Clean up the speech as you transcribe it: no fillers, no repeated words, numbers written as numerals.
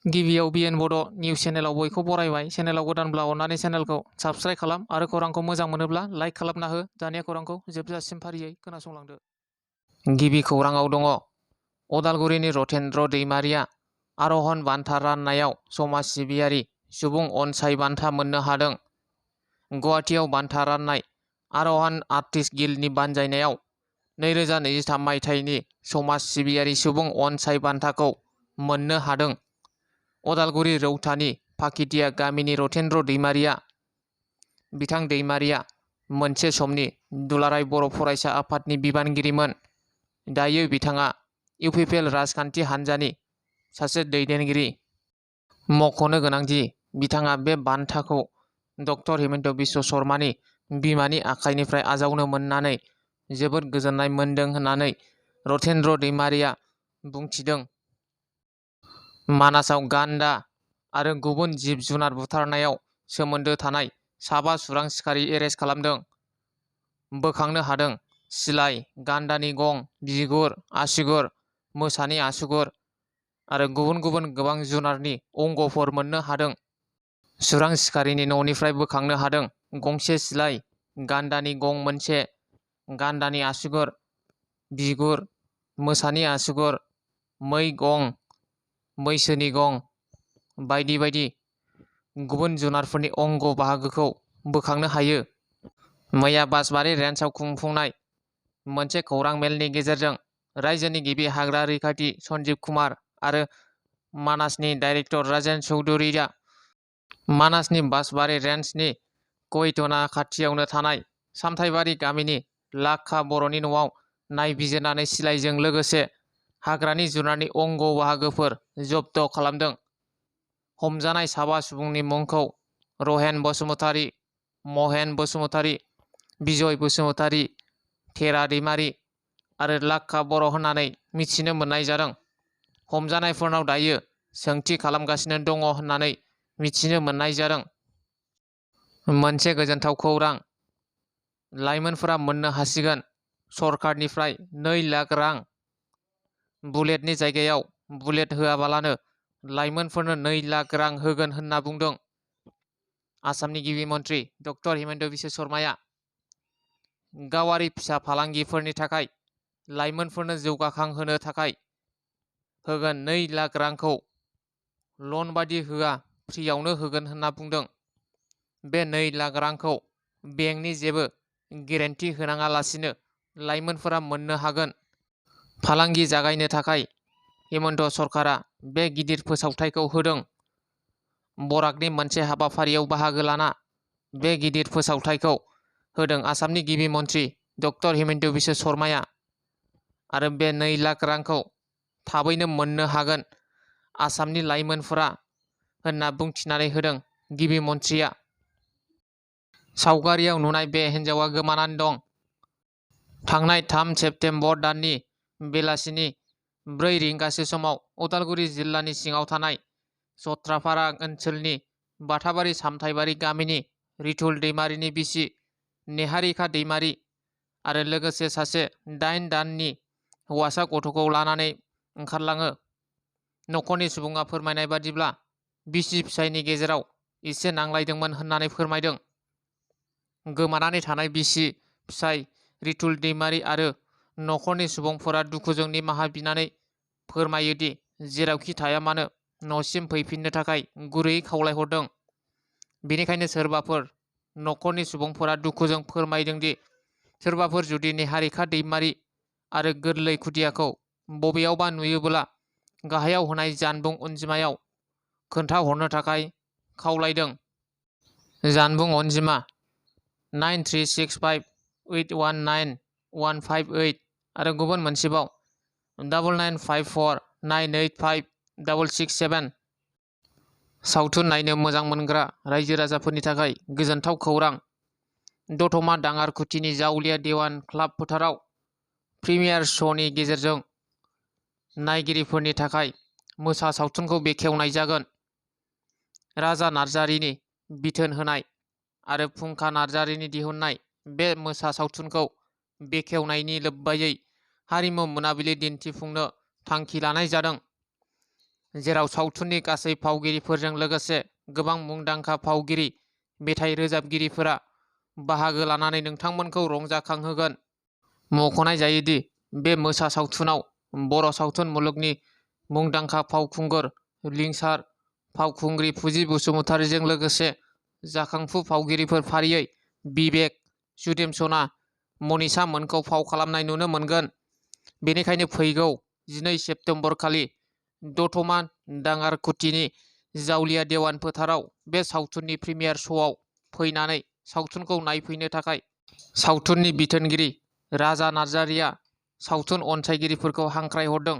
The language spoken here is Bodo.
गिबियाव बिएन बड' निउस चेनेलाव बयखौ बरायबाय। चेनेलाव गोदानब्ला अननानै चेनेलखौ साबस्क्राइब खालाम आरो खौरांखौ मोजां मोनोब्ला लाइक खालामना हो। दानिया खौरांखौ जोबजासिम फारियै खोनासंलांदो। गिबि खौराङाव दङ अदालगुरिनि रथेन्द्र दैमारिया आर'हन बान्था राननायाव समाज सिबियारि सुबुं अनसाय बान्था मोननो हादों। गुवाहाटीआव बान्था राननाय आर'हन आर्टिस्ट गिल्डनि बानजायनायाव 2023 मायथाइनि समाज सिबियारि सुबुं अनसाय बान्थाखौ मोननो हादों। अदालगुरि रौतानि फाकिटिया गामिनि रथेन्द्र दैमारिया बिथां दैमारिया मोनसे समनि दुलाराय बर' फरायसा आफादनि बिबानगिरिमोन। दायो बिथाङा इउपिपिएल राजखान्थि हान्जानि सासे दैदेनगिरि। मख'नो गोनांदि बिथाङा बे बान्थाखौ डक्टर हिमन्त बिश्व शर्मानि बिमानि आखाइनिफ्राय आजावनो मोननानै जोबोद गोजोननाय मोनदों होननानै रथेन्द्र दैमारिया बुंथिदों। मानासाव गान्दा आरो गुबुन जिब जुनार बुथारनायाव सोमोन्दो थानाय 7 सुरां सिखारि एरेस्ट खालामदों। बोखांनो हादों सिलाइ, गान्दानि गं, बिगुर, आसुगुर, मोसानि आसुगुर आरो गुबुन गुबुन गोबां जुनारनि अंगफोर मोननो हादों। सुरां सिखारिनि न'निफ्राय बोखांनो हादों गंसे सिलाइ, गान्दानि गं मोनसे, गान्दानि आसुगुर, बिगुर, मोसानि आसुगुर, मै गं, मैसोनि गं बायदि बायदि गुबुन जुनारफोरनि अंग बाहागोखौ बोखांनो हायो। मैया बासबारि रेन्जआव खुंफुंनाय मोनसे खौरां मेलनि गेजेरजों रायजोनि गिबि हाग्रा रैखाथि सन्जीब कुमार आरो मानासनि डाइरेक्टर राजेन चौधुरीया मानासनि बासबारि रेन्जनि कयटना खाथियावनो थानाय सामथाइबारि गामिनि लाखा बर'नि न'आव नायबिजिरनानै सिलाइजों लोगोसे हाग्रानि जुनारनि अंग बाहागोफोर जब्द खालामदों। हमजानाय 7 सुबुंनि मुंखौ रहेन बसुमतारी, महेन बसुमतारी, बिजय बसुमतारी, थेरा दैमारि आरो लाखा बर' होननानै मिथिनो मोननाय जादों। हमजानायफोरनाव दायो सोंथि खालामगासिनो दङ होननानै मिथिनो मोननाय जादों। मोनसे गोजोनथाव खौरां, लाइमोनफोरा मोननो हासिगोन सरकारनिफ्राय 2 लाख रां। बुलेटनि जायगायाव बुलेट होआबालानो लाइमोनफोरनो 2 लाख रां होगोन होनना बुंदों आसामनि गिबि मन्थ्रि डक्टर हिमन्त बिश्व शर्माया। गावारि फिसा फालांगिफोरनि थाखाय लाइमोनफोरनो जौगाखांहोनो थाखाय होगोन 2 लाख रांखौ लन बादि होआ, फ्रियावनो होगोन होनना बुंदों। बे 2 लाख रांखौ बेंकनि जेबो गेरेन्टि होनाङालासिनो लाइमोनफोरा मोननो हागोन। फालांगि जागायनो थाखाय हिमन्त सरकारा बे गिदिर फोसावथायखौ होदों। बराकनि मोनसे हाबाफारियाव बाहागो लाना बे गिदिर फोसावथायखौ होदों आसामनि गिबि मन्थ्रि डक्टर हिमन्त बिश्व शर्माया। आरो बे 2 लाख रांखौ थाबैनो मोननो हागोन आसामनि लाइमोनफोरा होनना बुंथिनानै होदों गिबि मन्थ्रिया। सावगारियाव नुनाय बे हिन्जावा गोमानानै दं। थांनाय 3 सेप्तेम्बर दाननि बेलासिनि 4 रिंगासो समाव उदालगुरि जिल्लानि सिङाव थानाय सत्राफारा ओनसोलनि बाथाबारि सामथाइबारि गामिनि रितुल दैमारिनि बिसि नेहारिका दैमारि आरो लोगोसे सासे 8 दाननि हौवासा गथ'खौ लानानै ओंखारलाङो। न'खरनि सुबुङा फोरमायनाय बादिब्ला बिसि फिसायनि गेजेराव एसे नांलायदोंमोन होननानै फोरमायदों। गोमानानै थानाय बिसि फिसाय रितुल दैमारि आरो न'खरनि सुबुंफोरा दुखुजों निमाहा बिनानै फोरमायोदि जेरावखि थाया मानो न'सिम फैफिननो थाखाय गुरैयै खावलायहरदों। बेनिखायनो सोरबाफोर न'खरनि सुबुंफोरा दुखुजों फोरमायदोंदि सोरबाफोर जुदि नेहारिका दैमारि आरो गोरलै खुदियाखौ बबेयावबा नुयोब्ला गाहायाव होनाय जानबुं अनजिमायाव खोन्थाहरनो थाखाय खावलायदों। जानबुं अनजिमा 9365819158 आरो गुबुन मोनसेबाव 9954985667। सावथुन नायनो मोजां मोनग्रा रायजो राजाफोरनि थाखाय गोजोनथाव खौरां। दतमा दाङारकुथिनि जावलिया देवान क्लाब फोथाराव प्रिमियार श'नि गेजेरजों नायगिरिफोरनि थाखाय मोसा सावथुनखौ बेखेवनाय जागोन। राजा नार्जारीनि बिथोन होनाय आरो फुंखा नार्जारीनि दिहुननाय बे मोसा सावथुनखौ बेखेवनायनि लोब्बायै हारिमु मोनाबिलि दिन्थिफुंनो थांखि लानाय जादों। जेराव सावथुननि गासै फावगिरिफोरजों लोगोसे गोबां मुंदांखा फावगिरि, मेथाइ रोजाबगिरिफोरा बाहागो लानानै नोंथांमोनखौ रंजाखांहोगोन। मख'नाय जायोदि बे मोसा सावथुनाव बर' सावथुन मुलुगनि मुंदांखा फावखुंगुर लिंसार फावखुंग्रि फुजि बसुमतारीजों लोगोसे जाखांफु फावगिरिफोर फारियै बिबेक, सुदेम सना, मनीषा मोनखौ फाव खालामनाय नुनो मोनगोन। बेनिखायनो फैगौ 12 सेप्तेम्बर खालि दतमा दाङारकुटिनि जावलिया देवान फोथाराव बे सावथुननि प्रिमियार श'आव फैनानै सावथुनखौ नायफैनो थाखाय सावथुननि बिथोनगिरि राजा नार्जारिया सावथुन अनसायगिरिफोरखौ हांख्रायहरदों।